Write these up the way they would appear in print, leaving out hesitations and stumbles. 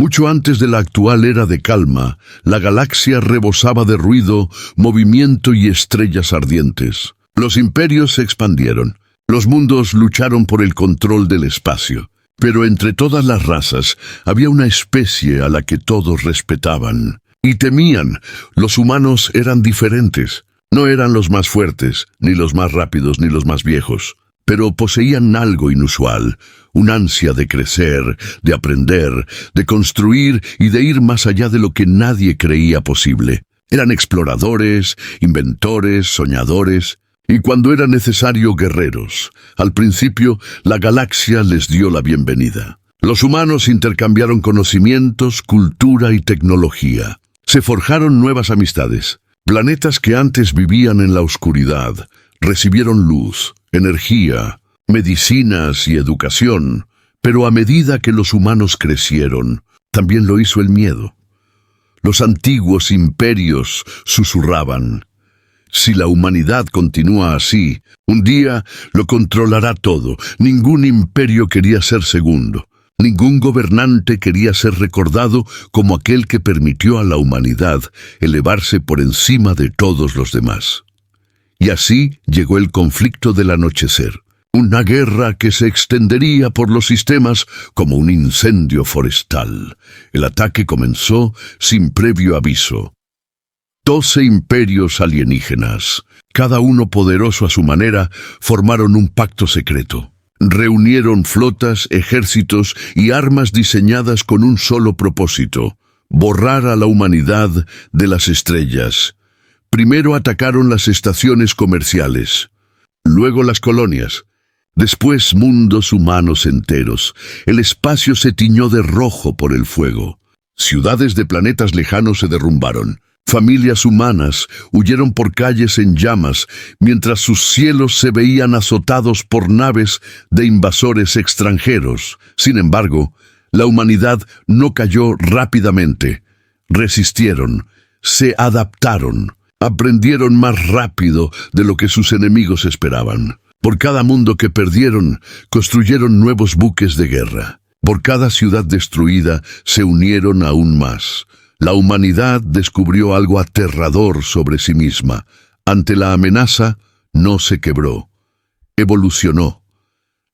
Mucho antes de la actual era de calma, la galaxia rebosaba de ruido, movimiento y estrellas ardientes. Los imperios se expandieron. Los mundos lucharon por el control del espacio. Pero entre todas las razas había una especie a la que todos respetaban y temían. Los humanos eran diferentes. No eran los más fuertes, ni los más rápidos, ni los más viejos. Pero poseían algo inusual, un ansia de crecer, de aprender, de construir y de ir más allá de lo que nadie creía posible. Eran exploradores, inventores, soñadores, y cuando era necesario, guerreros. Al principio, la galaxia les dio la bienvenida. Los humanos intercambiaron conocimientos, cultura y tecnología. Se forjaron nuevas amistades. Planetas que antes vivían en la oscuridad recibieron luz, energía, medicinas y educación, pero a medida que los humanos crecieron, también lo hizo el miedo. Los antiguos imperios susurraban: si la humanidad continúa así, un día lo controlará todo. Ningún imperio quería ser segundo. Ningún gobernante quería ser recordado como aquel que permitió a la humanidad elevarse por encima de todos los demás. Y así llegó el conflicto del anochecer. Una guerra que se extendería por los sistemas como un incendio forestal. El ataque comenzó sin previo aviso. 12 imperios alienígenas, cada uno poderoso a su manera, formaron un pacto secreto. Reunieron flotas, ejércitos y armas diseñadas con un solo propósito: borrar a la humanidad de las estrellas. Primero atacaron las estaciones comerciales, luego las colonias, después mundos humanos enteros. El espacio se tiñó de rojo por el fuego. Ciudades de planetas lejanos se derrumbaron. Familias humanas huyeron por calles en llamas, mientras sus cielos se veían azotados por naves de invasores extranjeros. Sin embargo, la humanidad no cayó rápidamente. Resistieron, se adaptaron, aprendieron más rápido de lo que sus enemigos esperaban. Por cada mundo que perdieron, construyeron nuevos buques de guerra. Por cada ciudad destruida, se unieron aún más. La humanidad descubrió algo aterrador sobre sí misma. Ante la amenaza, no se quebró. Evolucionó.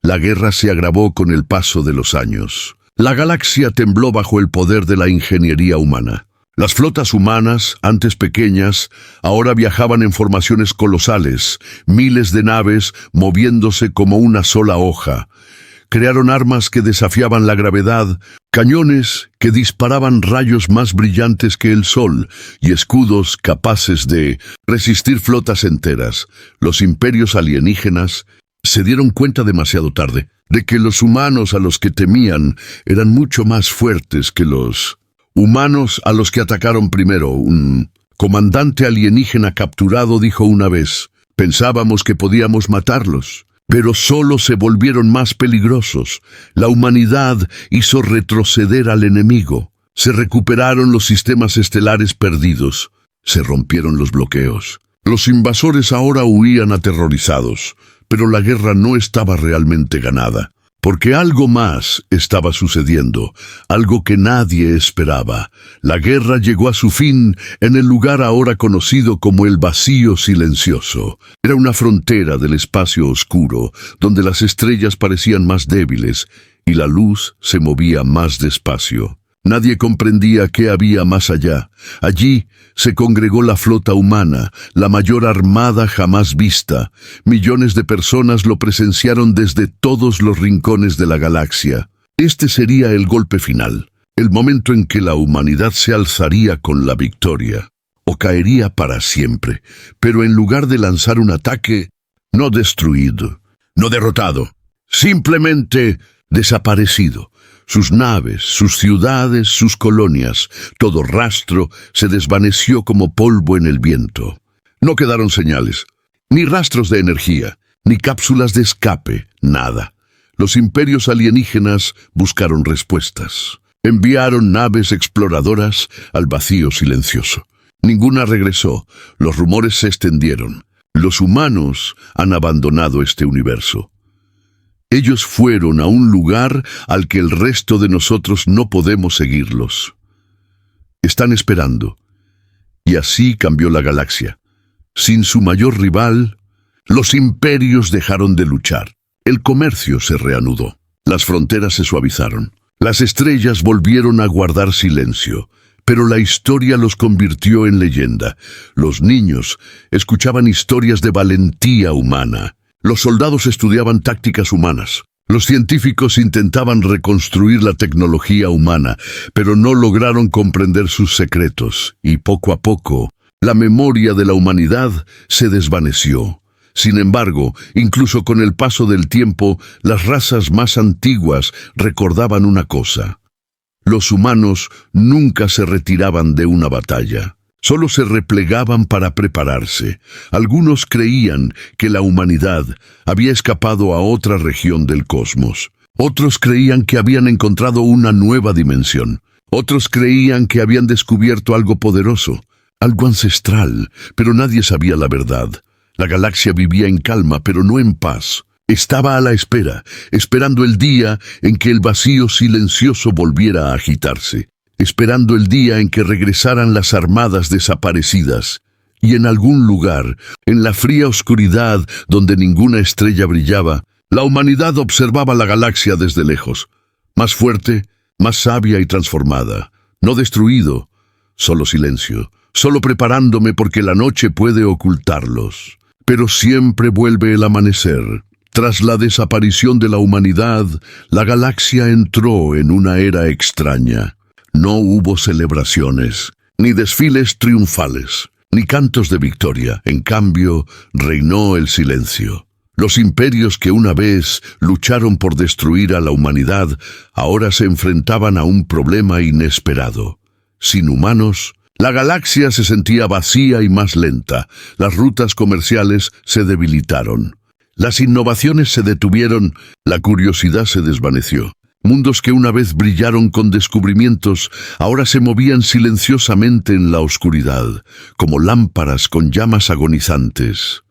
La guerra se agravó con el paso de los años. La galaxia tembló bajo el poder de la ingeniería humana. Las flotas humanas, antes pequeñas, ahora viajaban en formaciones colosales, miles de naves moviéndose como una sola hoja. Crearon armas que desafiaban la gravedad, cañones que disparaban rayos más brillantes que el sol y escudos capaces de resistir flotas enteras. Los imperios alienígenas se dieron cuenta demasiado tarde de que los humanos a los que temían eran mucho más fuertes que los humanos a los que atacaron primero. Un comandante alienígena capturado dijo una vez: pensábamos que podíamos matarlos, pero solo se volvieron más peligrosos. La humanidad hizo retroceder al enemigo. Se recuperaron los sistemas estelares perdidos. Se rompieron los bloqueos. Los invasores ahora huían aterrorizados, pero la guerra no estaba realmente ganada, porque algo más estaba sucediendo, algo que nadie esperaba. La guerra llegó a su fin en el lugar ahora conocido como el vacío silencioso. Era una frontera del espacio oscuro, donde las estrellas parecían más débiles y la luz se movía más despacio. Nadie comprendía qué había más allá. Allí se congregó la flota humana, la mayor armada jamás vista. Millones de personas lo presenciaron desde todos los rincones de la galaxia. Este sería el golpe final, el momento en que la humanidad se alzaría con la victoria, o caería para siempre. Pero en lugar de lanzar un ataque, no destruido, no derrotado, simplemente desaparecido. Sus naves, sus ciudades, sus colonias, todo rastro se desvaneció como polvo en el viento. No quedaron señales, ni rastros de energía, ni cápsulas de escape, nada. Los imperios alienígenas buscaron respuestas. Enviaron naves exploradoras al vacío silencioso. Ninguna regresó. Los rumores se extendieron. Los humanos han abandonado este universo. Ellos fueron a un lugar al que el resto de nosotros no podemos seguirlos. Están esperando. Y así cambió la galaxia. Sin su mayor rival, los imperios dejaron de luchar. El comercio se reanudó. Las fronteras se suavizaron. Las estrellas volvieron a guardar silencio. Pero la historia los convirtió en leyenda. Los niños escuchaban historias de valentía humana. Los soldados estudiaban tácticas humanas. Los científicos intentaban reconstruir la tecnología humana, pero no lograron comprender sus secretos, y poco a poco, la memoria de la humanidad se desvaneció. Sin embargo, incluso con el paso del tiempo, las razas más antiguas recordaban una cosa. Los humanos nunca se retiraban de una batalla. Solo se replegaban para prepararse. Algunos creían que la humanidad había escapado a otra región del cosmos. Otros creían que habían encontrado una nueva dimensión. Otros creían que habían descubierto algo poderoso, algo ancestral, pero nadie sabía la verdad. La galaxia vivía en calma, pero no en paz. Estaba a la espera, esperando el día en que el vacío silencioso volviera a agitarse. Esperando el día en que regresaran las armadas desaparecidas, y en algún lugar, en la fría oscuridad donde ninguna estrella brillaba, la humanidad observaba la galaxia desde lejos, más fuerte, más sabia y transformada, no destruido, solo silencio, solo preparándome porque la noche puede ocultarlos. Pero siempre vuelve el amanecer. Tras la desaparición de la humanidad, la galaxia entró en una era extraña. No hubo celebraciones, ni desfiles triunfales, ni cantos de victoria. En cambio, reinó el silencio. Los imperios que una vez lucharon por destruir a la humanidad, ahora se enfrentaban a un problema inesperado. Sin humanos, la galaxia se sentía vacía y más lenta. Las rutas comerciales se debilitaron. Las innovaciones se detuvieron, la curiosidad se desvaneció. Mundos que una vez brillaron con descubrimientos, ahora se movían silenciosamente en la oscuridad, como lámparas con llamas agonizantes.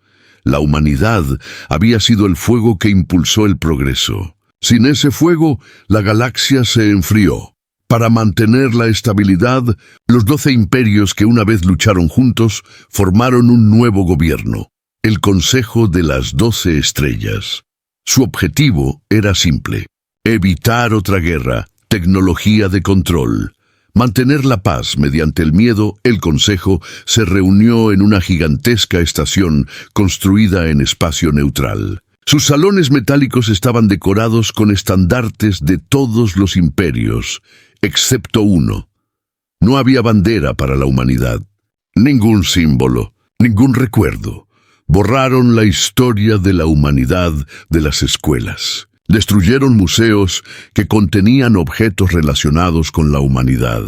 La humanidad había sido el fuego que impulsó el progreso. Sin ese fuego, la galaxia se enfrió. Para mantener la estabilidad, los 12 imperios que una vez lucharon juntos formaron un nuevo gobierno, el Consejo de las 12 Estrellas. Su objetivo era simple: evitar otra guerra, tecnología de control. Mantener la paz mediante el miedo. El Consejo se reunió en una gigantesca estación construida en espacio neutral. Sus salones metálicos estaban decorados con estandartes de todos los imperios, excepto uno. No había bandera para la humanidad, ningún símbolo, ningún recuerdo. Borraron la historia de la humanidad de las escuelas. Destruyeron museos que contenían objetos relacionados con la humanidad.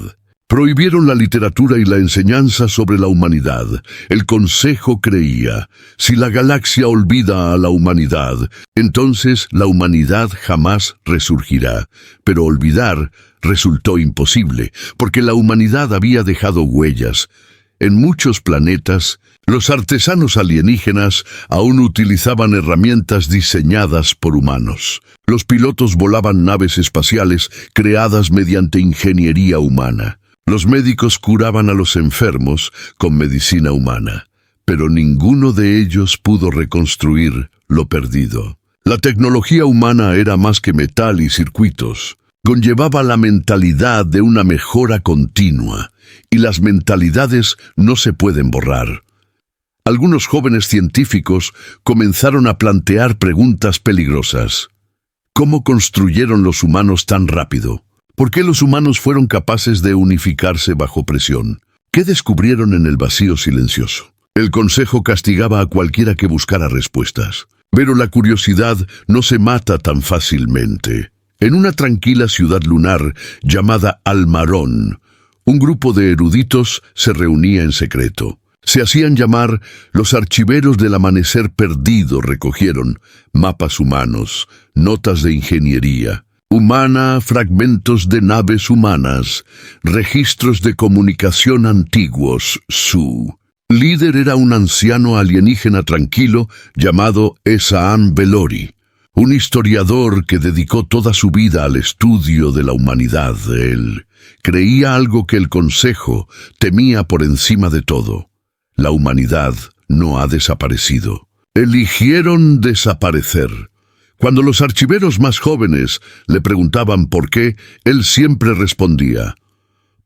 Prohibieron la literatura y la enseñanza sobre la humanidad. El Consejo creía: si la galaxia olvida a la humanidad, entonces la humanidad jamás resurgirá. Pero olvidar resultó imposible, porque la humanidad había dejado huellas. En muchos planetas, los artesanos alienígenas aún utilizaban herramientas diseñadas por humanos. Los pilotos volaban naves espaciales creadas mediante ingeniería humana. Los médicos curaban a los enfermos con medicina humana, pero ninguno de ellos pudo reconstruir lo perdido. La tecnología humana era más que metal y circuitos. Conllevaba la mentalidad de una mejora continua, y las mentalidades no se pueden borrar. Algunos jóvenes científicos comenzaron a plantear preguntas peligrosas. ¿Cómo construyeron los humanos tan rápido? ¿Por qué los humanos fueron capaces de unificarse bajo presión? ¿Qué descubrieron en el vacío silencioso? El Consejo castigaba a cualquiera que buscara respuestas. Pero la curiosidad no se mata tan fácilmente. En una tranquila ciudad lunar llamada Almarón, un grupo de eruditos se reunía en secreto. Se hacían llamar los archiveros del amanecer perdido. Recogieron mapas humanos, notas de ingeniería humana, fragmentos de naves humanas, registros de comunicación antiguos. Su líder era un anciano alienígena tranquilo llamado Esaan Belori, un historiador que dedicó toda su vida al estudio de la humanidad. Él creía algo que el Consejo temía por encima de todo: la humanidad no ha desaparecido. Eligieron desaparecer. Cuando los archiveros más jóvenes le preguntaban por qué, él siempre respondía: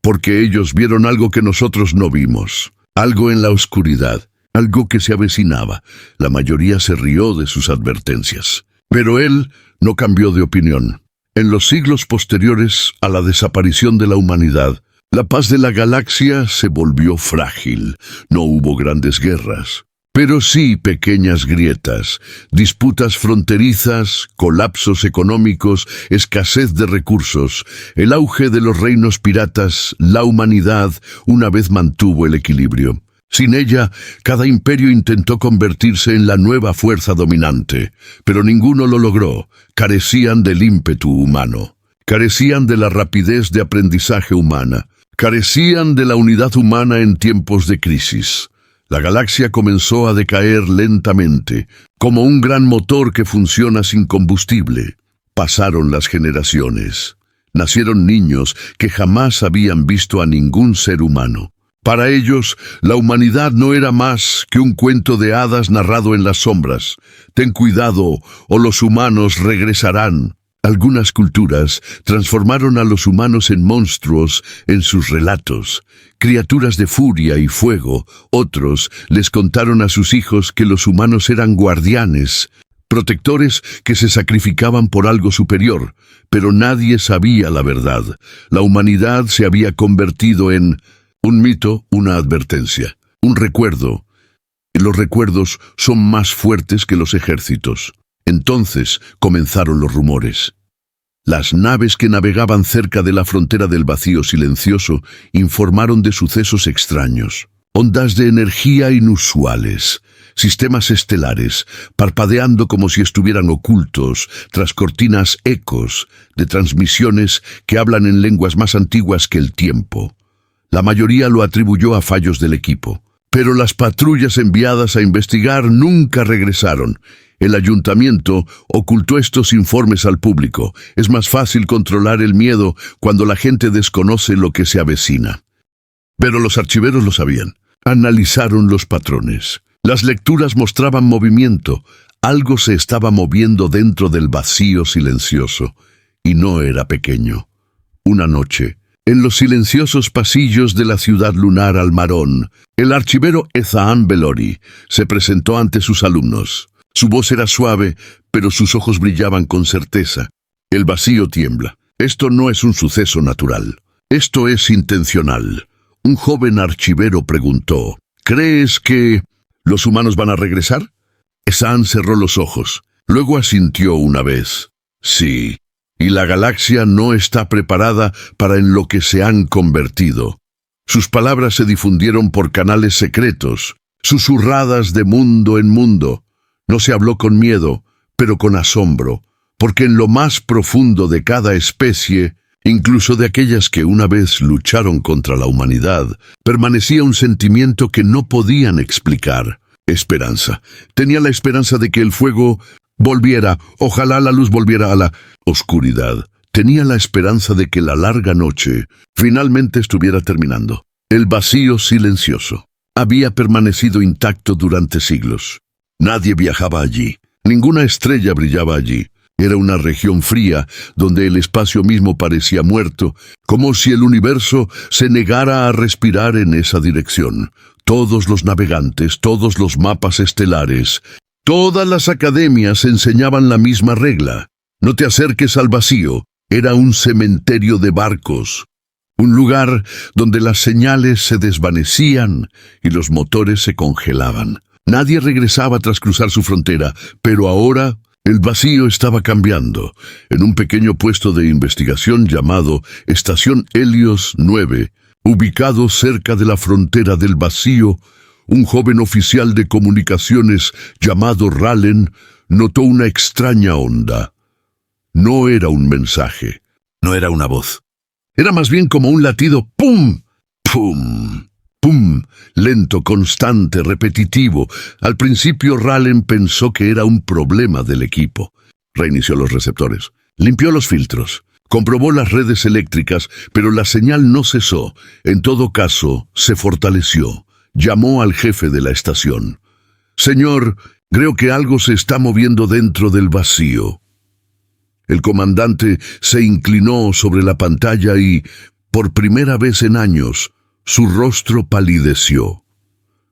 porque ellos vieron algo que nosotros no vimos, algo en la oscuridad, algo que se avecinaba. La mayoría se rió de sus advertencias, pero él no cambió de opinión. En los siglos posteriores a la desaparición de la humanidad, la paz de la galaxia se volvió frágil. No hubo grandes guerras, pero sí pequeñas grietas, disputas fronterizas, colapsos económicos, escasez de recursos, el auge de los reinos piratas. La humanidad una vez mantuvo el equilibrio. Sin ella, cada imperio intentó convertirse en la nueva fuerza dominante, pero ninguno lo logró. Carecían del ímpetu humano, carecían de la rapidez de aprendizaje humana, carecían de la unidad humana en tiempos de crisis. La galaxia comenzó a decaer lentamente, como un gran motor que funciona sin combustible. Pasaron las generaciones. Nacieron niños que jamás habían visto a ningún ser humano. Para ellos, la humanidad no era más que un cuento de hadas narrado en las sombras. Ten cuidado, o los humanos regresarán. Algunas culturas transformaron a los humanos en monstruos en sus relatos, criaturas de furia y fuego. Otros les contaron a sus hijos que los humanos eran guardianes, protectores que se sacrificaban por algo superior, pero nadie sabía la verdad. La humanidad se había convertido en un mito, una advertencia, un recuerdo. Y los recuerdos son más fuertes que los ejércitos. Entonces comenzaron los rumores. Las naves que navegaban cerca de la frontera del vacío silencioso informaron de sucesos extraños. Ondas de energía inusuales, sistemas estelares, parpadeando como si estuvieran ocultos, tras cortinas ecos de transmisiones que hablan en lenguas más antiguas que el tiempo. La mayoría lo atribuyó a fallos del equipo, pero las patrullas enviadas a investigar nunca regresaron. El ayuntamiento ocultó estos informes al público. Es más fácil controlar el miedo cuando la gente desconoce lo que se avecina. Pero los archiveros lo sabían. Analizaron los patrones. Las lecturas mostraban movimiento. Algo se estaba moviendo dentro del vacío silencioso, y no era pequeño. Una noche, en los silenciosos pasillos de la ciudad lunar Almarón, el archivero Ezaan Belori se presentó ante sus alumnos. Su voz era suave, pero sus ojos brillaban con certeza. El vacío tiembla. Esto no es un suceso natural. Esto es intencional. Un joven archivero preguntó: ¿crees que los humanos van a regresar? Ezaan cerró los ojos. Luego asintió una vez. Sí. Y la galaxia no está preparada para en lo que se han convertido. Sus palabras se difundieron por canales secretos, susurradas de mundo en mundo. No se habló con miedo, pero con asombro, porque en lo más profundo de cada especie, incluso de aquellas que una vez lucharon contra la humanidad, permanecía un sentimiento que no podían explicar. Esperanza. Tenía la esperanza de que el fuego volviera, ojalá la luz volviera a la oscuridad. Tenía la esperanza de que la larga noche finalmente estuviera terminando. El vacío silencioso había permanecido intacto durante siglos. Nadie viajaba allí. Ninguna estrella brillaba allí. Era una región fría, donde el espacio mismo parecía muerto, como si el universo se negara a respirar en esa dirección. Todos los navegantes, todos los mapas estelares, todas las academias enseñaban la misma regla: no te acerques al vacío. Era un cementerio de barcos, un lugar donde las señales se desvanecían y los motores se congelaban. Nadie regresaba tras cruzar su frontera, pero ahora el vacío estaba cambiando. En un pequeño puesto de investigación llamado Estación Helios 9, ubicado cerca de la frontera del vacío, un joven oficial de comunicaciones llamado Ralen notó una extraña onda. No era un mensaje, no era una voz. Era más bien como un latido: ¡pum! ¡pum! ¡pum! Lento, constante, repetitivo. Al principio Ralen pensó que era un problema del equipo. Reinició los receptores. Limpió los filtros. Comprobó las redes eléctricas, pero la señal no cesó. En todo caso, se fortaleció. Llamó al jefe de la estación. «Señor, creo que algo se está moviendo dentro del vacío». El comandante se inclinó sobre la pantalla y, por primera vez en años, su rostro palideció,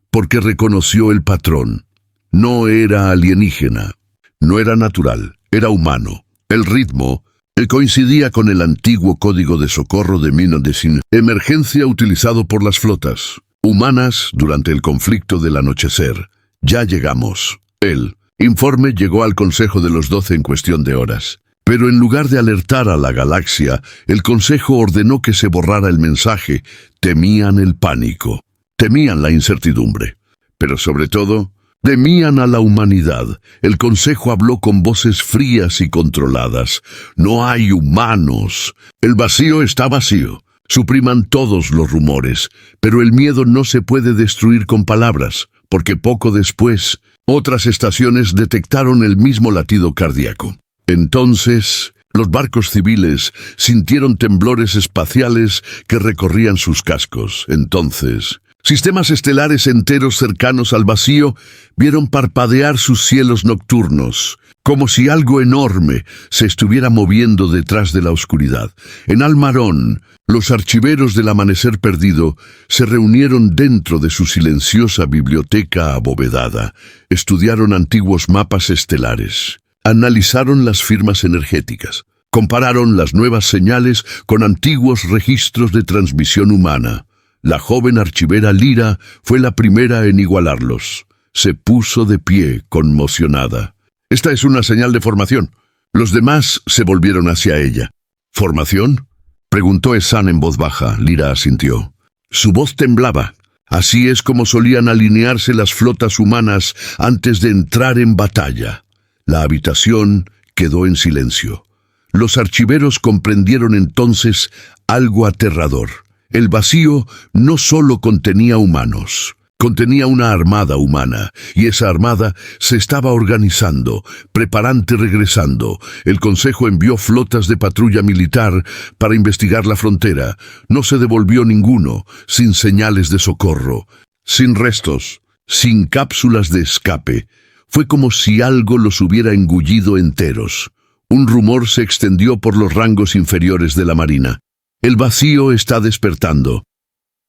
porque reconoció el patrón. No era alienígena, no era natural, era humano. El ritmo coincidía con el antiguo código de socorro de 1900, emergencia utilizado por las flotas humanas durante el conflicto del anochecer. «Ya llegamos». El informe llegó al Consejo de los 12 en cuestión de horas. Pero en lugar de alertar a la galaxia, el Consejo ordenó que se borrara el mensaje. Temían el pánico, temían la incertidumbre, pero sobre todo, temían a la humanidad. El Consejo habló con voces frías y controladas. «No hay humanos. El vacío está vacío». Supriman todos los rumores, pero el miedo no se puede destruir con palabras, porque poco después, otras estaciones detectaron el mismo latido cardíaco. Entonces, los barcos civiles sintieron temblores espaciales que recorrían sus cascos. Entonces, sistemas estelares enteros cercanos al vacío vieron parpadear sus cielos nocturnos, como si algo enorme se estuviera moviendo detrás de la oscuridad. En Almarón, los archiveros del Amanecer Perdido se reunieron dentro de su silenciosa biblioteca abovedada. Estudiaron antiguos mapas estelares. Analizaron las firmas energéticas. Compararon las nuevas señales con antiguos registros de transmisión humana. La joven archivera Lyra fue la primera en igualarlos. Se puso de pie, conmocionada. «Esta es una señal de formación». Los demás se volvieron hacia ella. «¿Formación?», preguntó Esan en voz baja. Lyra asintió. Su voz temblaba. Así es como solían alinearse las flotas humanas antes de entrar en batalla. La habitación quedó en silencio. Los archiveros comprendieron entonces algo aterrador. El vacío no solo contenía humanos, contenía una armada humana, y esa armada se estaba organizando, preparante regresando. El Consejo envió flotas de patrulla militar para investigar la frontera. No se devolvió ninguno, sin señales de socorro, sin restos, sin cápsulas de escape. Fue como si algo los hubiera engullido enteros. Un rumor se extendió por los rangos inferiores de la Marina. «El vacío está despertando».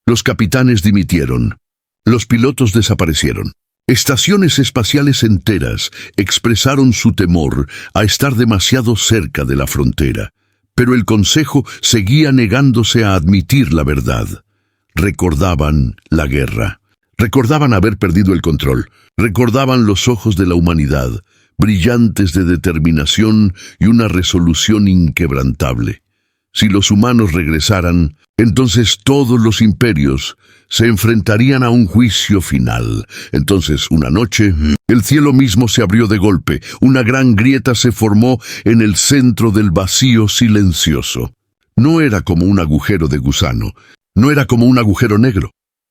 Los capitanes dimitieron. Los pilotos desaparecieron. Estaciones espaciales enteras expresaron su temor a estar demasiado cerca de la frontera. Pero el Consejo seguía negándose a admitir la verdad. Recordaban la guerra. Recordaban haber perdido el control. Recordaban los ojos de la humanidad, brillantes de determinación y una resolución inquebrantable. Si los humanos regresaran, entonces todos los imperios se enfrentarían a un juicio final. Entonces, una noche, el cielo mismo se abrió de golpe. Una gran grieta se formó en el centro del vacío silencioso. No era como un agujero de gusano. No era como un agujero negro.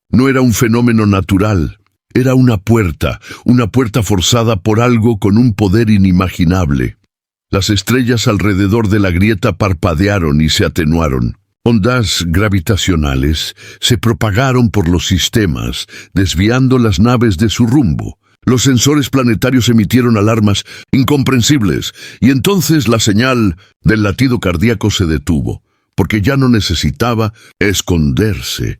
No era un fenómeno natural. Era una puerta forzada por algo con un poder inimaginable. Las estrellas alrededor de la grieta parpadearon y se atenuaron. Ondas gravitacionales se propagaron por los sistemas, desviando las naves de su rumbo. Los sensores planetarios emitieron alarmas incomprensibles, y entonces la señal del latido cardíaco se detuvo, porque ya no necesitaba esconderse.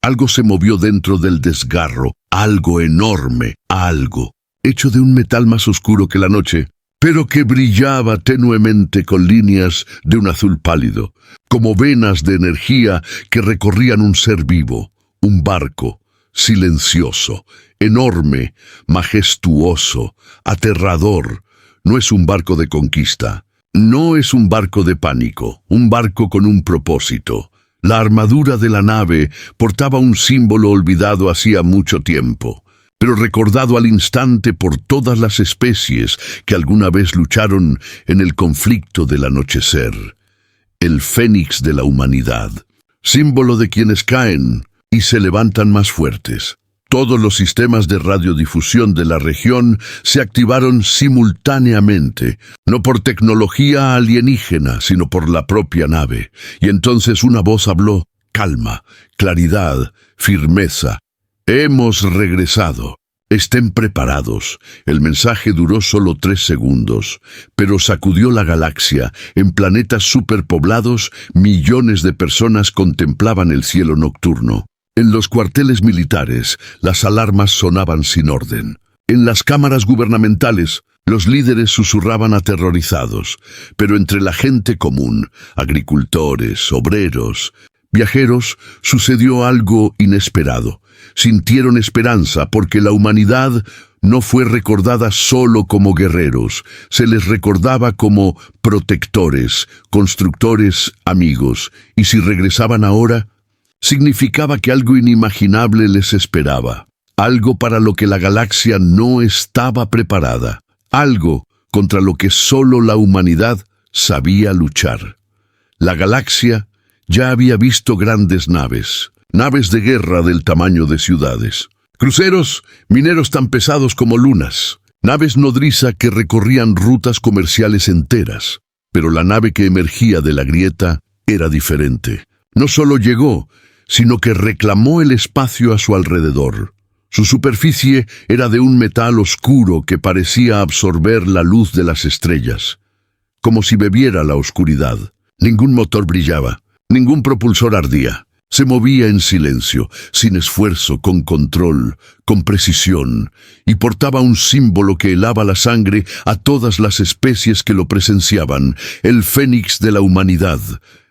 Algo se movió dentro del desgarro, algo enorme, algo, hecho de un metal más oscuro que la noche, pero que brillaba tenuemente con líneas de un azul pálido, como venas de energía que recorrían un ser vivo, un barco, silencioso, enorme, majestuoso, aterrador. No es un barco de conquista, no es un barco de pánico, un barco con un propósito. La armadura de la nave portaba un símbolo olvidado hacía mucho tiempo, pero recordado al instante por todas las especies que alguna vez lucharon en el conflicto del anochecer. El fénix de la humanidad, símbolo de quienes caen y se levantan más fuertes. Todos los sistemas de radiodifusión de la región se activaron simultáneamente, no por tecnología alienígena, sino por la propia nave. Y entonces una voz habló: calma, claridad, firmeza. Hemos regresado. Estén preparados. El mensaje duró solo 3 segundos, pero sacudió la galaxia. En planetas superpoblados, millones de personas contemplaban el cielo nocturno. En los cuarteles militares, las alarmas sonaban sin orden. En las cámaras gubernamentales, los líderes susurraban aterrorizados. Pero entre la gente común, agricultores, obreros, viajeros, sucedió algo inesperado. Sintieron esperanza porque la humanidad no fue recordada solo como guerreros, se les recordaba como protectores, constructores, amigos. Y si regresaban ahora, significaba que algo inimaginable les esperaba, algo para lo que la galaxia no estaba preparada, algo contra lo que solo la humanidad sabía luchar. La galaxia ya había visto grandes naves de guerra del tamaño de ciudades, cruceros mineros tan pesados como lunas, naves nodriza que recorrían rutas comerciales enteras, pero la nave que emergía de la grieta era diferente. No solo llegó, sino que reclamó el espacio a su alrededor. Su superficie era de un metal oscuro que parecía absorber la luz de las estrellas, como si bebiera la oscuridad. Ningún motor brillaba, ningún propulsor ardía. Se movía en silencio, sin esfuerzo, con control, con precisión, y portaba un símbolo que helaba la sangre a todas las especies que lo presenciaban, el fénix de la humanidad,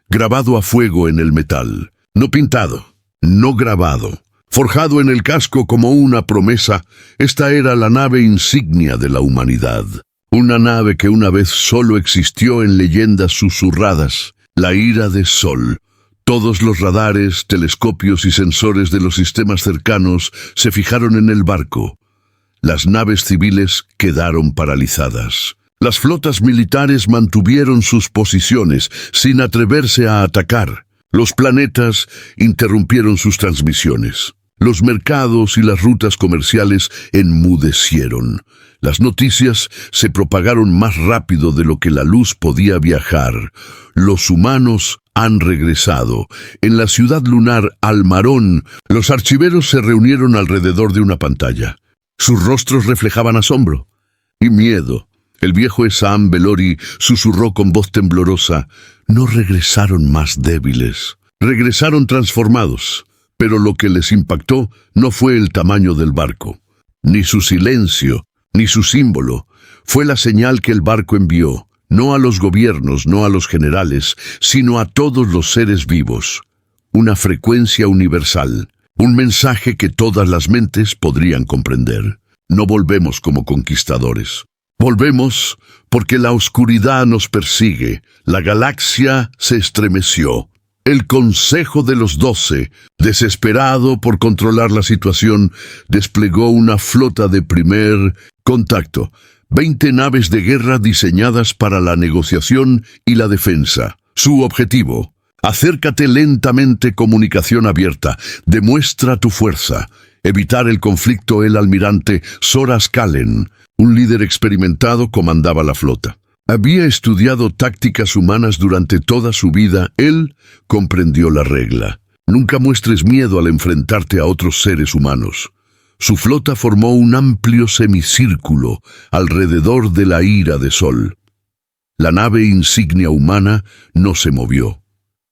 grabado a fuego en el metal. No pintado, no grabado, forjado en el casco como una promesa. Esta era la nave insignia de la humanidad. Una nave que una vez solo existió en leyendas susurradas, la ira de Sol. Todos los radares, telescopios y sensores de los sistemas cercanos se fijaron en el barco. Las naves civiles quedaron paralizadas. Las flotas militares mantuvieron sus posiciones sin atreverse a atacar. Los planetas interrumpieron sus transmisiones. Los mercados y las rutas comerciales enmudecieron. Las noticias se propagaron más rápido de lo que la luz podía viajar. Los humanos han regresado. En la ciudad lunar Almarón, los archiveros se reunieron alrededor de una pantalla. Sus rostros reflejaban asombro y miedo. El viejo Esam Belori susurró con voz temblorosa: no regresaron más débiles, regresaron transformados. Pero lo que les impactó no fue el tamaño del barco, ni su silencio, ni su símbolo. Fue la señal que el barco envió, no a los gobiernos, no a los generales, sino a todos los seres vivos. Una frecuencia universal, un mensaje que todas las mentes podrían comprender. No volvemos como conquistadores. Volvemos porque la oscuridad nos persigue. La galaxia se estremeció. El Consejo de los 12, desesperado por controlar la situación, desplegó una flota de primer contacto. 20 naves de guerra diseñadas para la negociación y la defensa. Su objetivo: acércate lentamente, comunicación abierta, demuestra tu fuerza. Evitar el conflicto. El almirante Zoras Kalen, un líder experimentado, comandaba la flota. Había estudiado tácticas humanas durante toda su vida. Él comprendió la regla: nunca muestres miedo al enfrentarte a otros seres humanos. Su flota formó un amplio semicírculo alrededor de la ira de Sol. La nave insignia humana no se movió,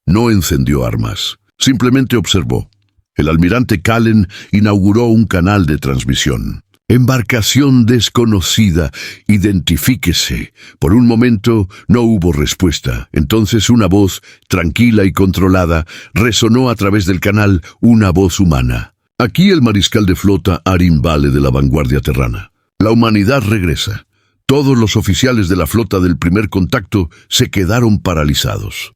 no encendió armas, simplemente observó. El almirante Kalen inauguró un canal de transmisión. Embarcación desconocida, identifíquese. Por un momento no hubo respuesta. Entonces una voz, tranquila y controlada, resonó a través del canal, una voz humana. Aquí el mariscal de flota Arim Vale de la vanguardia terrana. La humanidad regresa. Todos los oficiales de la flota del primer contacto se quedaron paralizados.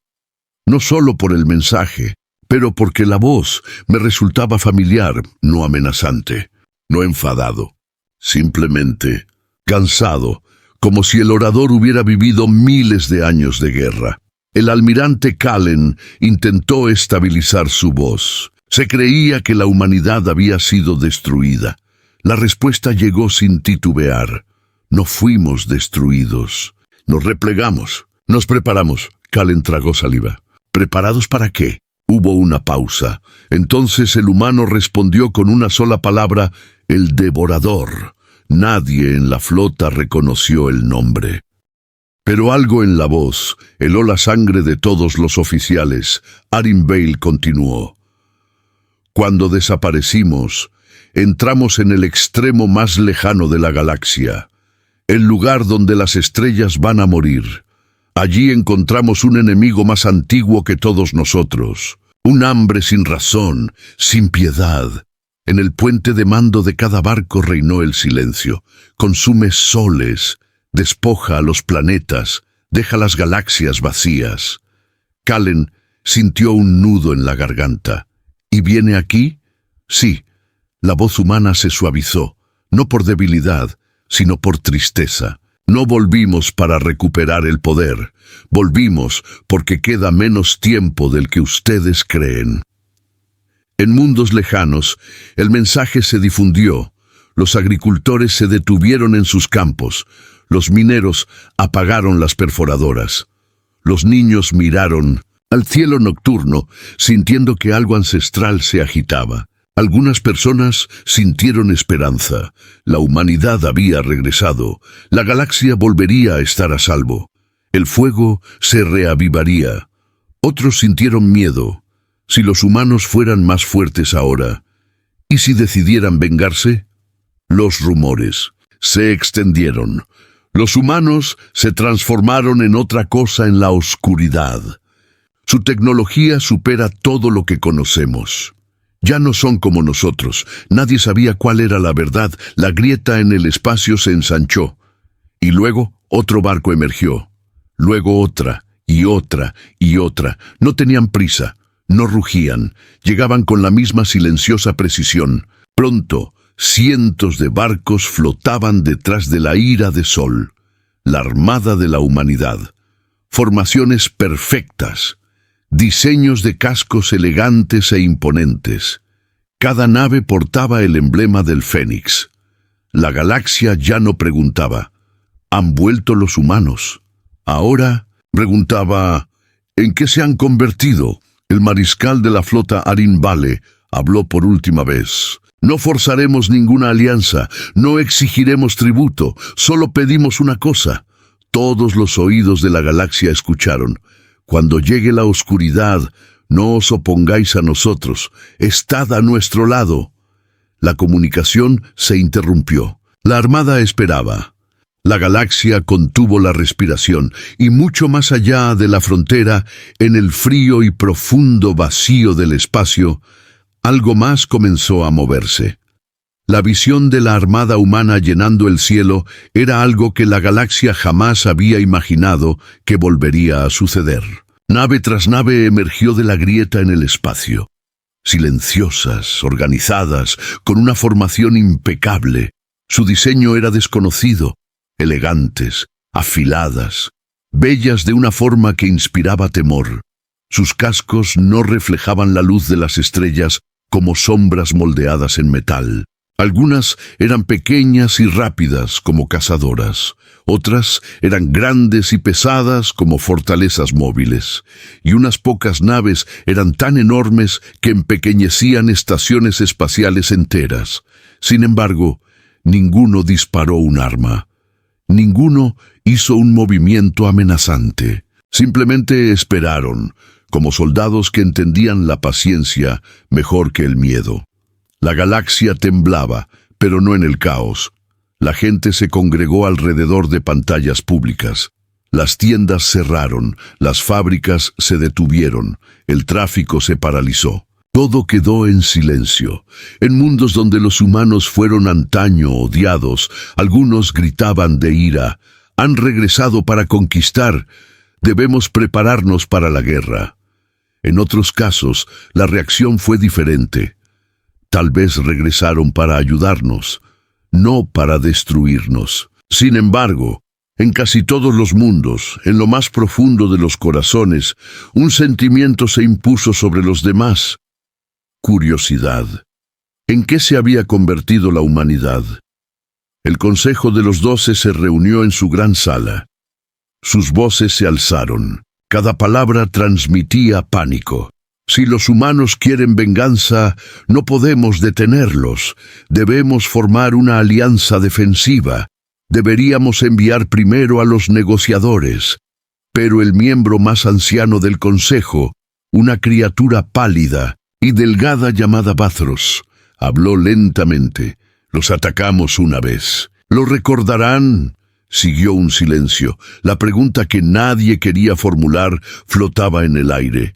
No solo por el mensaje, pero porque la voz me resultaba familiar, no amenazante, no enfadado. Simplemente cansado, como si el orador hubiera vivido miles de años de guerra. El almirante Kalen intentó estabilizar su voz. Se creía que la humanidad había sido destruida. La respuesta llegó sin titubear. No fuimos destruidos. Nos replegamos. Nos preparamos. Kallen tragó saliva. ¿Preparados para qué? Hubo una pausa. Entonces el humano respondió con una sola palabra: el devorador. Nadie en la flota reconoció el nombre. Pero algo en la voz heló la sangre de todos los oficiales. Arin Bale continuó. Cuando desaparecimos, entramos en el extremo más lejano de la galaxia, el lugar donde las estrellas van a morir. Allí encontramos un enemigo más antiguo que todos nosotros, un hambre sin razón, sin piedad. En el puente de mando de cada barco reinó el silencio. Consume soles, despoja a los planetas, deja las galaxias vacías. Kallen sintió un nudo en la garganta. ¿Y viene aquí? Sí. La voz humana se suavizó, no por debilidad, sino por tristeza. No volvimos para recuperar el poder. Volvimos porque queda menos tiempo del que ustedes creen. En mundos lejanos, el mensaje se difundió. Los agricultores se detuvieron en sus campos. Los mineros apagaron las perforadoras. Los niños miraron al cielo nocturno, sintiendo que algo ancestral se agitaba. Algunas personas sintieron esperanza. La humanidad había regresado. La galaxia volvería a estar a salvo. El fuego se reavivaría. Otros sintieron miedo. Si los humanos fueran más fuertes ahora, ¿y si decidieran vengarse? Los rumores se extendieron. Los humanos se transformaron en otra cosa en la oscuridad. Su tecnología supera todo lo que conocemos. Ya no son como nosotros. Nadie sabía cuál era la verdad. La grieta en el espacio se ensanchó. Y luego otro barco emergió. Luego otra, y otra, y otra. No tenían prisa. No rugían. Llegaban con la misma silenciosa precisión. Pronto, cientos de barcos flotaban detrás de la ira de Sol. La armada de la humanidad. Formaciones perfectas. Diseños de cascos elegantes e imponentes. Cada nave portaba el emblema del Fénix. La galaxia ya no preguntaba: ¿han vuelto los humanos? Ahora preguntaba: ¿en qué se han convertido? El mariscal de la flota Arin Bale habló por última vez. No forzaremos ninguna alianza, no exigiremos tributo, solo pedimos una cosa. Todos los oídos de la galaxia escucharon. Cuando llegue la oscuridad, no os opongáis a nosotros, estad a nuestro lado. La comunicación se interrumpió. La armada esperaba. La galaxia contuvo la respiración, y mucho más allá de la frontera, en el frío y profundo vacío del espacio, algo más comenzó a moverse. La visión de la armada humana llenando el cielo era algo que la galaxia jamás había imaginado que volvería a suceder. Nave tras nave emergió de la grieta en el espacio. Silenciosas, organizadas, con una formación impecable. Su diseño era desconocido. Elegantes, afiladas, bellas de una forma que inspiraba temor. Sus cascos no reflejaban la luz de las estrellas como sombras moldeadas en metal. Algunas eran pequeñas y rápidas como cazadoras. Otras eran grandes y pesadas como fortalezas móviles. Y unas pocas naves eran tan enormes que empequeñecían estaciones espaciales enteras. Sin embargo, ninguno disparó un arma. Ninguno hizo un movimiento amenazante. Simplemente esperaron, como soldados que entendían la paciencia mejor que el miedo. La galaxia temblaba, pero no en el caos. La gente se congregó alrededor de pantallas públicas. Las tiendas cerraron, las fábricas se detuvieron, el tráfico se paralizó. Todo quedó en silencio. En mundos donde los humanos fueron antaño odiados, algunos gritaban de ira: «Han regresado para conquistar. Debemos prepararnos para la guerra». En otros casos, la reacción fue diferente. Tal vez regresaron para ayudarnos, no para destruirnos. Sin embargo, en casi todos los mundos, en lo más profundo de los corazones, un sentimiento se impuso sobre los demás. curiosidad. ¿En qué se había convertido la humanidad? El Consejo de los 12 se reunió en su gran sala. Sus voces se alzaron. Cada palabra transmitía pánico. Si los humanos quieren venganza, no podemos detenerlos. Debemos formar una alianza defensiva. Deberíamos enviar primero a los negociadores. Pero el miembro más anciano del Consejo, una criatura pálida y delgada llamada Bathros, habló lentamente. Los atacamos una vez. ¿Lo recordarán? Siguió un silencio. La pregunta que nadie quería formular flotaba en el aire.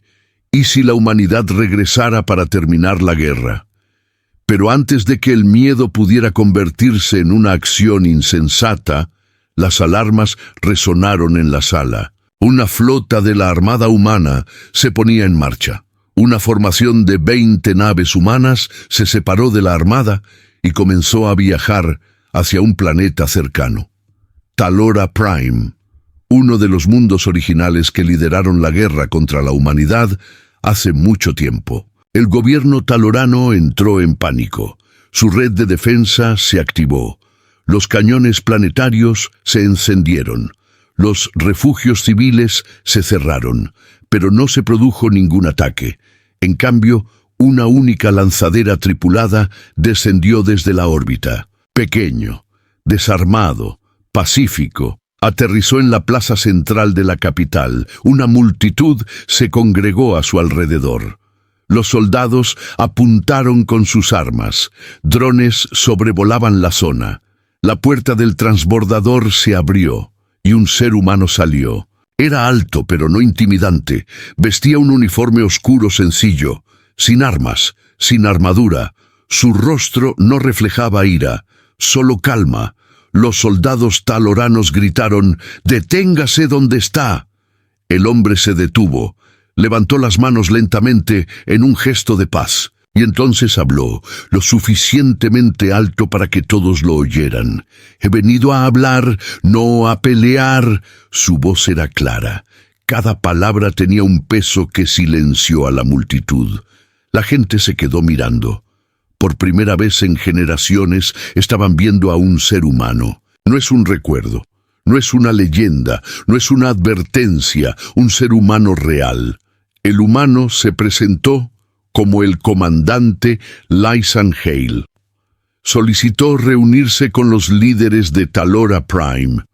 ¿Y si la humanidad regresara para terminar la guerra? Pero antes de que el miedo pudiera convertirse en una acción insensata, las alarmas resonaron en la sala. Una flota de la Armada Humana se ponía en marcha. Una formación de 20 naves humanas se separó de la Armada y comenzó a viajar hacia un planeta cercano. Talora Prime, uno de los mundos originales que lideraron la guerra contra la humanidad hace mucho tiempo. El gobierno talorano entró en pánico. Su red de defensa se activó. Los cañones planetarios se encendieron. Los refugios civiles se cerraron, pero no se produjo ningún ataque. En cambio, una única lanzadera tripulada descendió desde la órbita. Pequeño, desarmado, pacífico, aterrizó en la plaza central de la capital. Una multitud se congregó a su alrededor. Los soldados apuntaron con sus armas. Drones sobrevolaban la zona. La puerta del transbordador se abrió y un ser humano salió. Era alto pero no intimidante. Vestía un uniforme oscuro sencillo, sin armas, sin armadura. Su rostro no reflejaba ira, solo calma. Los soldados taloranos gritaron: «¡Deténgase donde está!». El hombre se detuvo, levantó las manos lentamente en un gesto de paz, y entonces habló, lo suficientemente alto para que todos lo oyeran. «He venido a hablar, no a pelear». Su voz era clara. Cada palabra tenía un peso que silenció a la multitud. La gente se quedó mirando. Por primera vez en generaciones estaban viendo a un ser humano. No es un recuerdo, no es una leyenda, no es una advertencia, un ser humano real. El humano se presentó como el comandante Lysan Hale. Solicitó reunirse con los líderes de Talora Prime.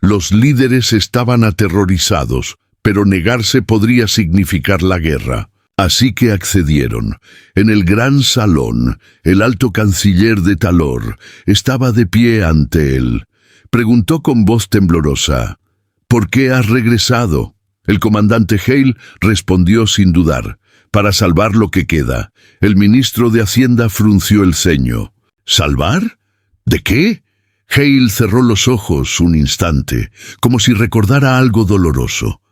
Los líderes estaban aterrorizados, pero negarse podría significar la guerra. Así que accedieron. En el gran salón, el alto canciller de Talor estaba de pie ante él. Preguntó con voz temblorosa: «¿Por qué has regresado?». El comandante Hale respondió sin dudar: «Para salvar lo que queda». El ministro de Hacienda frunció el ceño. «¿Salvar? ¿De qué?». Hale cerró los ojos un instante, como si recordara algo doloroso.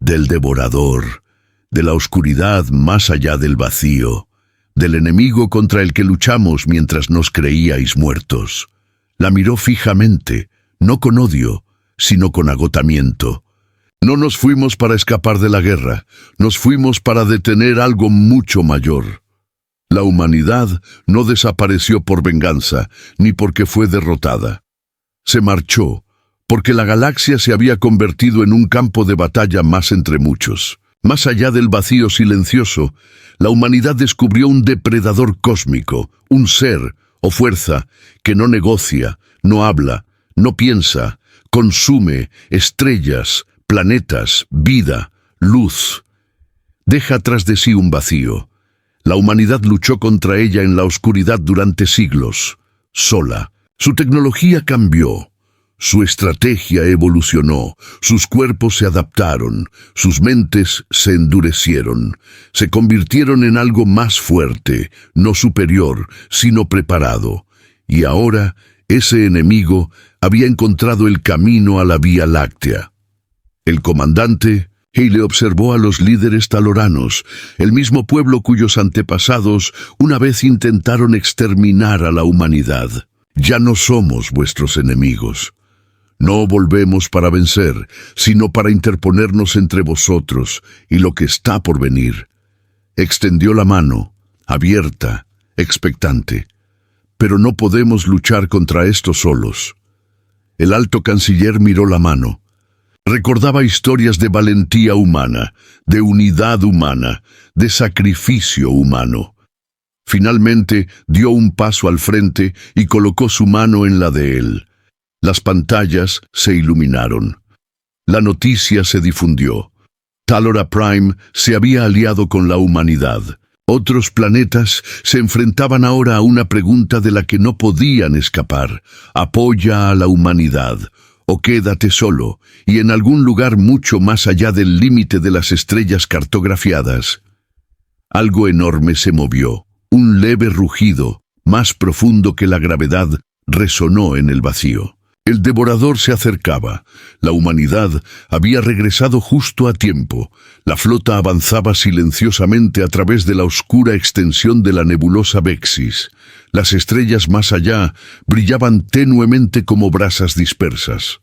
«Del devorador, de la oscuridad más allá del vacío, del enemigo contra el que luchamos mientras nos creíais muertos». La miró fijamente, no con odio, sino con agotamiento. «No nos fuimos para escapar de la guerra, nos fuimos para detener algo mucho mayor». La humanidad no desapareció por venganza, ni porque fue derrotada. Se marchó, porque la galaxia se había convertido en un campo de batalla más entre muchos. Más allá del vacío silencioso, la humanidad descubrió un depredador cósmico, un ser o fuerza que no negocia, no habla, no piensa, consume estrellas, planetas, vida, luz. Deja tras de sí un vacío. La humanidad luchó contra ella en la oscuridad durante siglos, sola. Su tecnología cambió. Su estrategia evolucionó, sus cuerpos se adaptaron, sus mentes se endurecieron, se convirtieron en algo más fuerte, no superior, sino preparado. Y ahora, ese enemigo había encontrado el camino a la Vía Láctea. El comandante Hale observó a los líderes taloranos, el mismo pueblo cuyos antepasados una vez intentaron exterminar a la humanidad. «Ya no somos vuestros enemigos. No volvemos para vencer, sino para interponernos entre vosotros y lo que está por venir». Extendió la mano, abierta, expectante. Pero no podemos luchar contra esto solos. El alto canciller miró la mano. Recordaba historias de valentía humana, de unidad humana, de sacrificio humano. Finalmente dio un paso al frente y colocó su mano en la de él. Las pantallas se iluminaron. La noticia se difundió. Talora Prime se había aliado con la humanidad. Otros planetas se enfrentaban ahora a una pregunta de la que no podían escapar. ¿Apoya a la humanidad o quédate solo y en algún lugar mucho más allá del límite de las estrellas cartografiadas? Algo enorme se movió. Un leve rugido, más profundo que la gravedad, resonó en el vacío. El devorador se acercaba. La humanidad había regresado justo a tiempo. La flota avanzaba silenciosamente a través de la oscura extensión de la nebulosa Vexis. Las estrellas más allá brillaban tenuemente como brasas dispersas.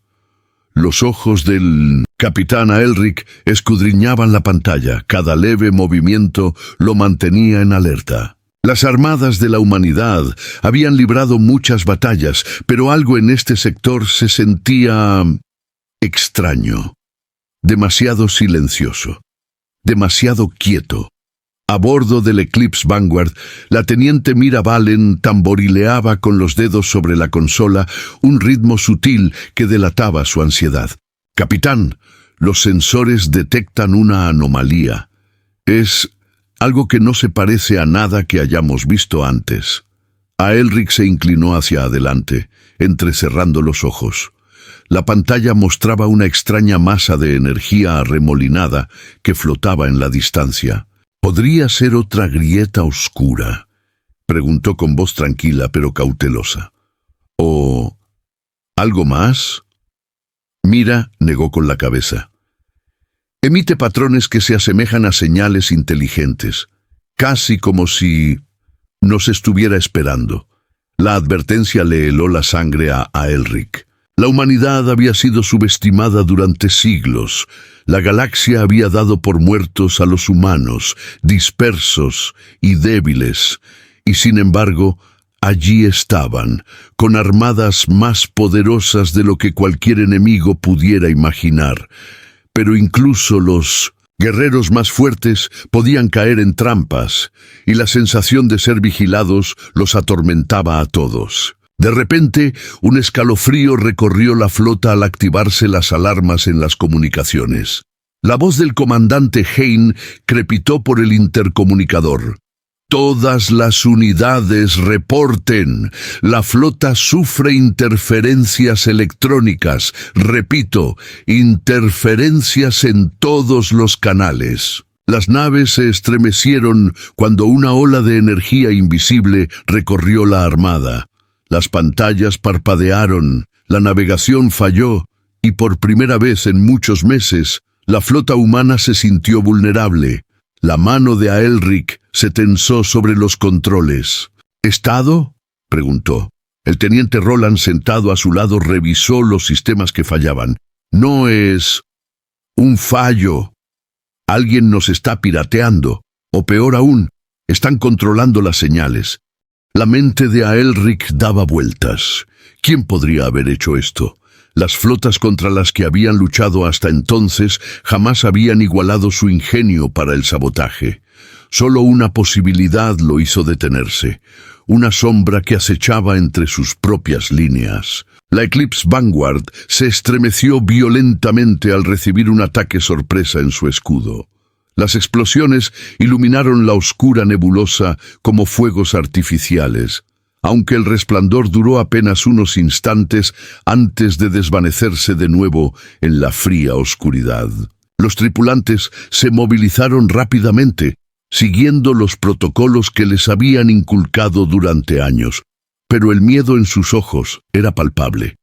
Los ojos del capitán Aelric escudriñaban la pantalla. Cada leve movimiento lo mantenía en alerta. Las armadas de la humanidad habían librado muchas batallas, pero algo en este sector se sentía extraño, demasiado silencioso, demasiado quieto. A bordo del Eclipse Vanguard, la teniente Mira Valen tamborileaba con los dedos sobre la consola un ritmo sutil que delataba su ansiedad. «Capitán, los sensores detectan una anomalía. Es algo que no se parece a nada que hayamos visto antes». Aelric se inclinó hacia adelante, entrecerrando los ojos. La pantalla mostraba una extraña masa de energía arremolinada que flotaba en la distancia. «¿Podría ser otra grieta oscura?», preguntó con voz tranquila pero cautelosa. «¿O algo más?». Mira negó con la cabeza. «Emite patrones que se asemejan a señales inteligentes, casi como si nos estuviera esperando». La advertencia le heló la sangre a Aelric. La humanidad había sido subestimada durante siglos. La galaxia había dado por muertos a los humanos, dispersos y débiles, y sin embargo, allí estaban, con armadas más poderosas de lo que cualquier enemigo pudiera imaginar. Pero incluso los guerreros más fuertes podían caer en trampas, y la sensación de ser vigilados los atormentaba a todos. De repente, un escalofrío recorrió la flota al activarse las alarmas en las comunicaciones. La voz del comandante Hein crepitó por el intercomunicador. «Todas las unidades reporten. La flota sufre interferencias electrónicas. Repito, interferencias en todos los canales». Las naves se estremecieron cuando una ola de energía invisible recorrió la armada. Las pantallas parpadearon, la navegación falló, y por primera vez en muchos meses, la flota humana se sintió vulnerable. La mano de Aelric se tensó sobre los controles. «¿Estado?», preguntó. El teniente Roland, sentado a su lado, revisó los sistemas que fallaban. «No es un fallo. Alguien nos está pirateando, o peor aún, están controlando las señales». La mente de Aelric daba vueltas. ¿Quién podría haber hecho esto? Las flotas contra las que habían luchado hasta entonces jamás habían igualado su ingenio para el sabotaje. Solo una posibilidad lo hizo detenerse, una sombra que acechaba entre sus propias líneas. La Eclipse Vanguard se estremeció violentamente al recibir un ataque sorpresa en su escudo. Las explosiones iluminaron la oscura nebulosa como fuegos artificiales, aunque el resplandor duró apenas unos instantes antes de desvanecerse de nuevo en la fría oscuridad. Los tripulantes se movilizaron rápidamente, siguiendo los protocolos que les habían inculcado durante años, pero el miedo en sus ojos era palpable.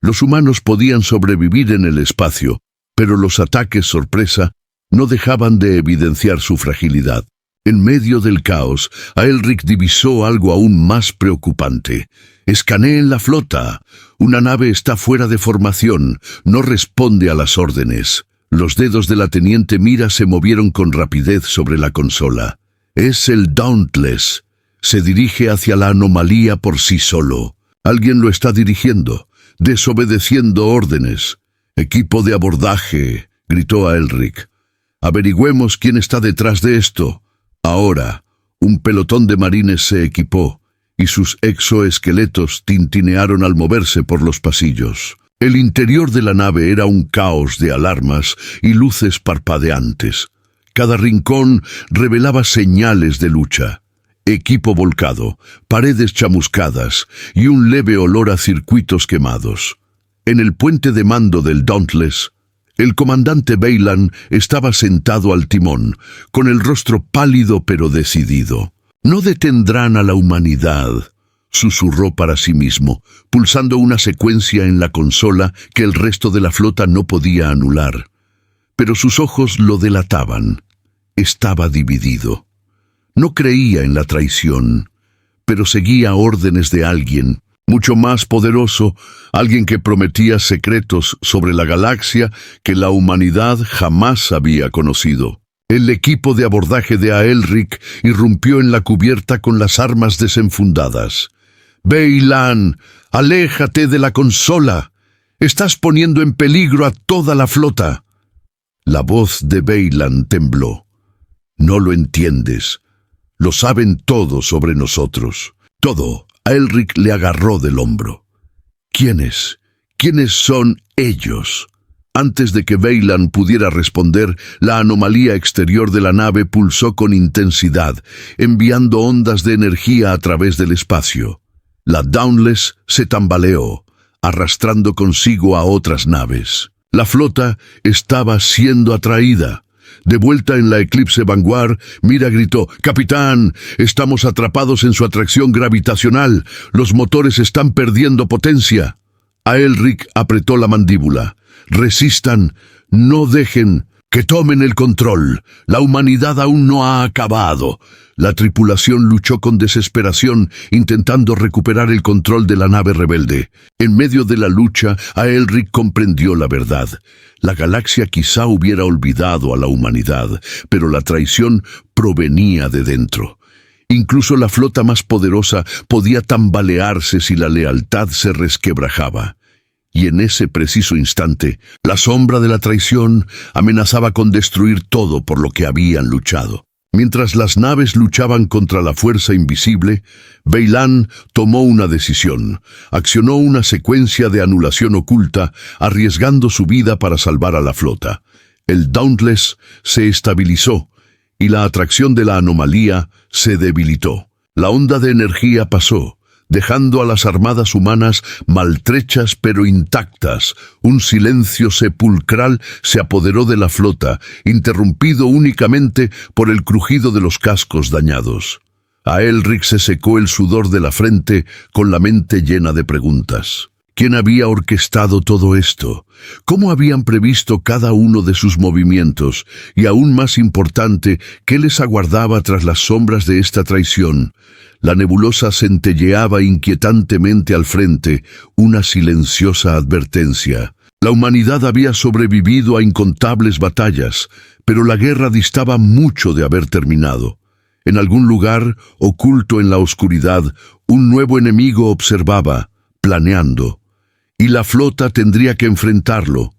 Los humanos podían sobrevivir en el espacio, pero los ataques sorpresa no dejaban de evidenciar su fragilidad. En medio del caos, Aelric divisó algo aún más preocupante. «Escaneen la flota. Una nave está fuera de formación. No responde a las órdenes». Los dedos de la teniente Mira se movieron con rapidez sobre la consola. Es el Dauntless. Se dirige hacia la anomalía por sí solo. Alguien lo está dirigiendo, desobedeciendo órdenes. «Equipo de abordaje», gritó a Elric. «Averigüemos quién está detrás de esto». Ahora, un pelotón de marines se equipó, y sus exoesqueletos tintinearon al moverse por los pasillos. El interior de la nave era un caos de alarmas y luces parpadeantes. Cada rincón revelaba señales de lucha. Equipo volcado, paredes chamuscadas y un leve olor a circuitos quemados. En el puente de mando del Dauntless, el comandante Baylan estaba sentado al timón, con el rostro pálido pero decidido. «No detendrán a la humanidad», susurró para sí mismo, pulsando una secuencia en la consola que el resto de la flota no podía anular. Pero sus ojos lo delataban. Estaba dividido. No creía en la traición, pero seguía órdenes de alguien, mucho más poderoso, alguien que prometía secretos sobre la galaxia que la humanidad jamás había conocido. El equipo de abordaje de Aelric irrumpió en la cubierta con las armas desenfundadas. «Baylan, aléjate de la consola. Estás poniendo en peligro a toda la flota». La voz de Baylan tembló. «No lo entiendes. Lo saben todo sobre nosotros. Todo». Aelric le agarró del hombro. «¿Quiénes? ¿Quiénes son ellos?» Antes de que Baylan pudiera responder, la anomalía exterior de la nave pulsó con intensidad, enviando ondas de energía a través del espacio. La Dauntless se tambaleó, arrastrando consigo a otras naves. La flota estaba siendo atraída. De vuelta en la Eclipse Vanguard, Mira gritó: «Capitán, estamos atrapados en su atracción gravitacional. Los motores están perdiendo potencia». Aelric apretó la mandíbula. «Resistan, no dejen que tomen el control. La humanidad aún no ha acabado». La tripulación luchó con desesperación, intentando recuperar el control de la nave rebelde. En medio de la lucha, Aelric comprendió la verdad. La galaxia quizá hubiera olvidado a la humanidad, pero la traición provenía de dentro. Incluso la flota más poderosa podía tambalearse si la lealtad se resquebrajaba. Y en ese preciso instante, la sombra de la traición amenazaba con destruir todo por lo que habían luchado. Mientras las naves luchaban contra la fuerza invisible, Baylan tomó una decisión. Accionó una secuencia de anulación oculta, arriesgando su vida para salvar a la flota. El Dauntless se estabilizó y la atracción de la anomalía se debilitó. La onda de energía pasó, dejando a las armadas humanas maltrechas pero intactas. Un silencio sepulcral se apoderó de la flota, interrumpido únicamente por el crujido de los cascos dañados. Aelric se secó el sudor de la frente con la mente llena de preguntas. ¿Quién había orquestado todo esto? ¿Cómo habían previsto cada uno de sus movimientos? Y aún más importante, ¿qué les aguardaba tras las sombras de esta traición? La nebulosa centelleaba inquietantemente al frente, una silenciosa advertencia. La humanidad había sobrevivido a incontables batallas, pero la guerra distaba mucho de haber terminado. En algún lugar, oculto en la oscuridad, un nuevo enemigo observaba, planeando. Y la flota tendría que enfrentarlo,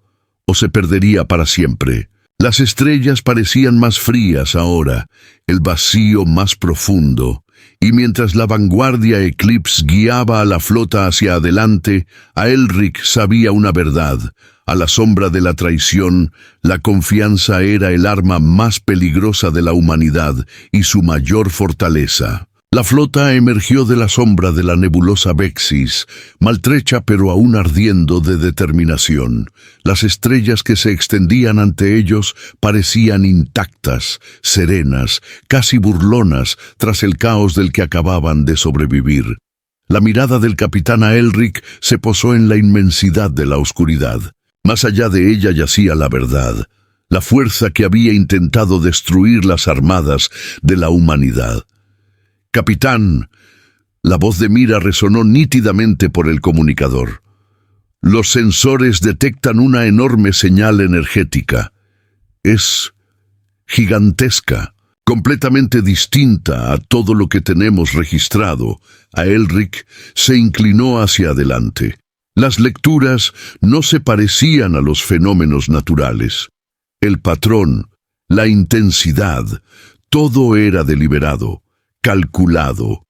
o se perdería para siempre. Las estrellas parecían más frías ahora, el vacío más profundo, y mientras la vanguardia Eclipse guiaba a la flota hacia adelante, Aelric sabía una verdad. A la sombra de la traición, la confianza era el arma más peligrosa de la humanidad y su mayor fortaleza. La flota emergió de la sombra de la nebulosa Vexis, maltrecha pero aún ardiendo de determinación. Las estrellas que se extendían ante ellos parecían intactas, serenas, casi burlonas tras el caos del que acababan de sobrevivir. La mirada del capitán Aelric se posó en la inmensidad de la oscuridad. Más allá de ella yacía la verdad, la fuerza que había intentado destruir las armadas de la humanidad. «Capitán», la voz de Mira resonó nítidamente por el comunicador. «Los sensores detectan una enorme señal energética. Es gigantesca, completamente distinta a todo lo que tenemos registrado, Aelric se inclinó hacia adelante. Las lecturas no se parecían a los fenómenos naturales. El patrón, la intensidad, todo era deliberado, calculado.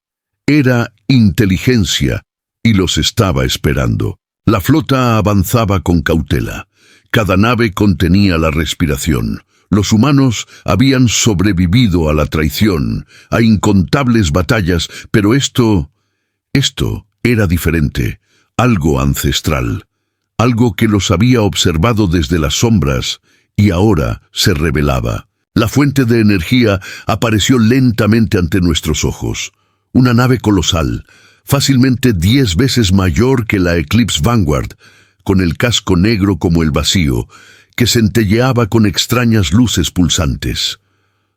Era inteligencia y los estaba esperando. La flota avanzaba con cautela. Cada nave contenía la respiración. Los humanos habían sobrevivido a la traición, a incontables batallas, pero esto era diferente, algo ancestral, algo que los había observado desde las sombras y ahora se revelaba. La fuente de energía apareció lentamente ante nuestros ojos. Una nave colosal, fácilmente 10 veces mayor que la Eclipse Vanguard, con el casco negro como el vacío, que centelleaba con extrañas luces pulsantes.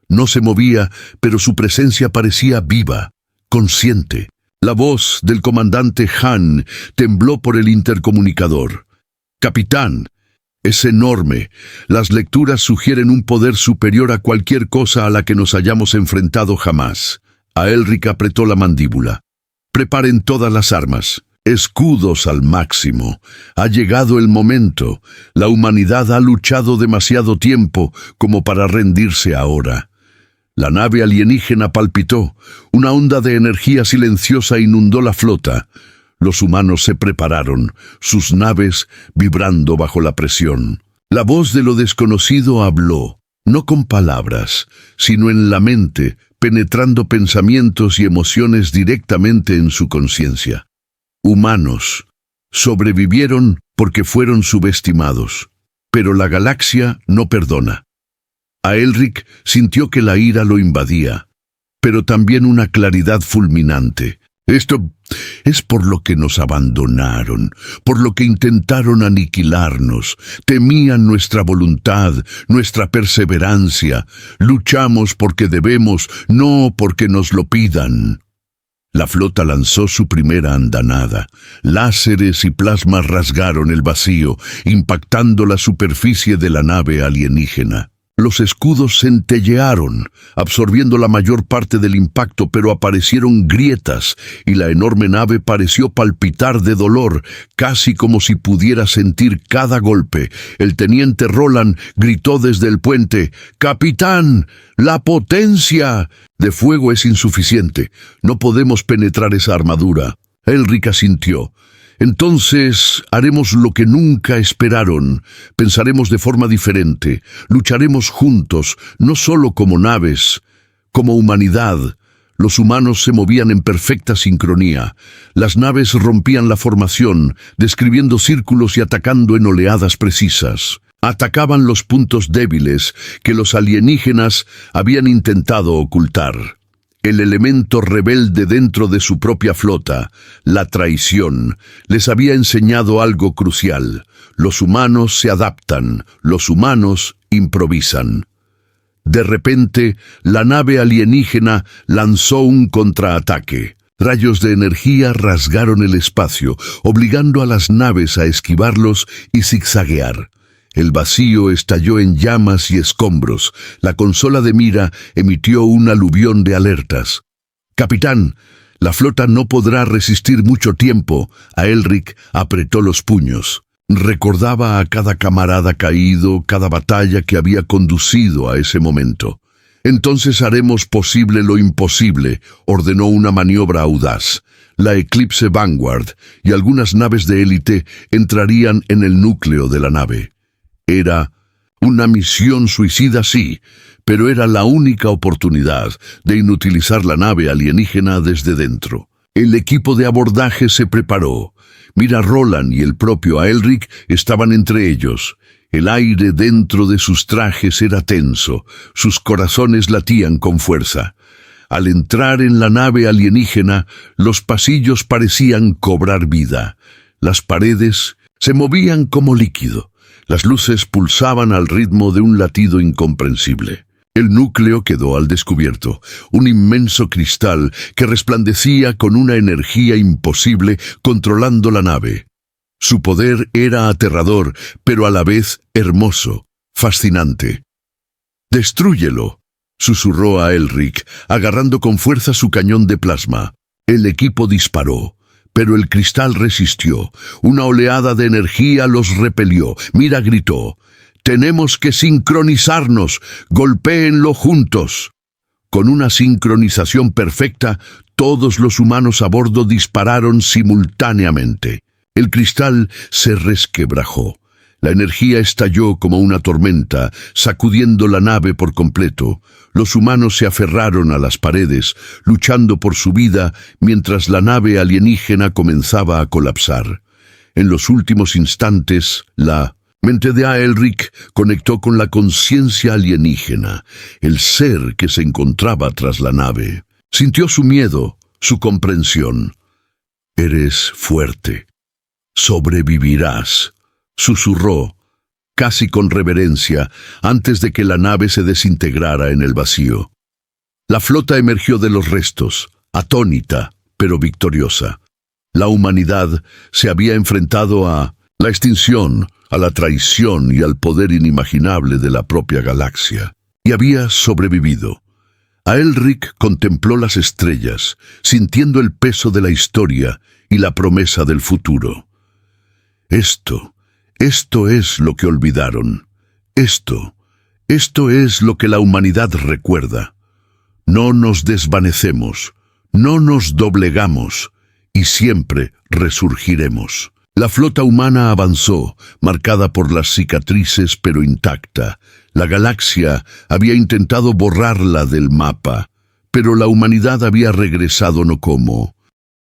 No se movía, pero su presencia parecía viva, consciente. La voz del comandante Han tembló por el intercomunicador. «Capitán, es enorme. Las lecturas sugieren un poder superior a cualquier cosa a la que nos hayamos enfrentado jamás». Aelric apretó la mandíbula. «Preparen todas las armas. Escudos al máximo. Ha llegado el momento. La humanidad ha luchado demasiado tiempo como para rendirse ahora». La nave alienígena palpitó. Una onda de energía silenciosa inundó la flota. Los humanos se prepararon, sus naves vibrando bajo la presión. La voz de lo desconocido habló, no con palabras, sino en la mente, penetrando pensamientos y emociones directamente en su conciencia. Humanos. Sobrevivieron porque fueron subestimados. Pero la galaxia no perdona. Aelric sintió que la ira lo invadía, pero también una claridad fulminante. Esto es por lo que nos abandonaron, por lo que intentaron aniquilarnos. Temían nuestra voluntad, nuestra perseverancia. Luchamos porque debemos, no porque nos lo pidan. La flota lanzó su primera andanada. Láseres y plasmas rasgaron el vacío, impactando la superficie de la nave alienígena. Los escudos centellearon, absorbiendo la mayor parte del impacto, pero aparecieron grietas y la enorme nave pareció palpitar de dolor, casi como si pudiera sentir cada golpe. El teniente Roland gritó desde el puente: «¡Capitán! ¡La potencia de fuego es insuficiente! No podemos penetrar esa armadura». Aelric asintió. «Entonces haremos lo que nunca esperaron. Pensaremos de forma diferente. Lucharemos juntos, no solo como naves, como humanidad». Los humanos se movían en perfecta sincronía. Las naves rompían la formación, describiendo círculos y atacando en oleadas precisas. Atacaban los puntos débiles que los alienígenas habían intentado ocultar. El elemento rebelde dentro de su propia flota, la traición, les había enseñado algo crucial. Los humanos se adaptan, los humanos improvisan. De repente, la nave alienígena lanzó un contraataque. Rayos de energía rasgaron el espacio, obligando a las naves a esquivarlos y zigzaguear. El vacío estalló en llamas y escombros. La consola de mira emitió un aluvión de alertas. «Capitán, la flota no podrá resistir mucho tiempo». Aelric apretó los puños. Recordaba a cada camarada caído, cada batalla que había conducido a ese momento. «Entonces haremos posible lo imposible», ordenó una maniobra audaz. La Eclipse Vanguard y algunas naves de élite entrarían en el núcleo de la nave. Era una misión suicida, sí, pero era la única oportunidad de inutilizar la nave alienígena desde dentro. El equipo de abordaje se preparó. Mira, Roland y el propio Aelric estaban entre ellos. El aire dentro de sus trajes era tenso, sus corazones latían con fuerza. Al entrar en la nave alienígena, los pasillos parecían cobrar vida. Las paredes se movían como líquido. Las luces pulsaban al ritmo de un latido incomprensible. El núcleo quedó al descubierto, un inmenso cristal que resplandecía con una energía imposible controlando la nave. Su poder era aterrador, pero a la vez hermoso, fascinante. «Destrúyelo», susurró a Elric, agarrando con fuerza su cañón de plasma. El equipo disparó, pero el cristal resistió. Una oleada de energía los repelió. Mira gritó: «Tenemos que sincronizarnos. Golpéenlo juntos». Con una sincronización perfecta, todos los humanos a bordo dispararon simultáneamente. El cristal se resquebrajó. La energía estalló como una tormenta, sacudiendo la nave por completo. Los humanos se aferraron a las paredes, luchando por su vida, mientras la nave alienígena comenzaba a colapsar. En los últimos instantes, la mente de Aelric conectó con la conciencia alienígena, el ser que se encontraba tras la nave. Sintió su miedo, su comprensión. «Eres fuerte. Sobrevivirás», susurró, casi con reverencia, antes de que la nave se desintegrara en el vacío. La flota emergió de los restos, atónita, pero victoriosa. La humanidad se había enfrentado a la extinción, a la traición y al poder inimaginable de la propia galaxia, y había sobrevivido. Aelric contempló las estrellas, sintiendo el peso de la historia y la promesa del futuro. Esto es lo que olvidaron. Esto es lo que la humanidad recuerda. No nos desvanecemos, no nos doblegamos, y siempre resurgiremos. La flota humana avanzó, marcada por las cicatrices pero intacta. La galaxia había intentado borrarla del mapa, pero la humanidad había regresado no como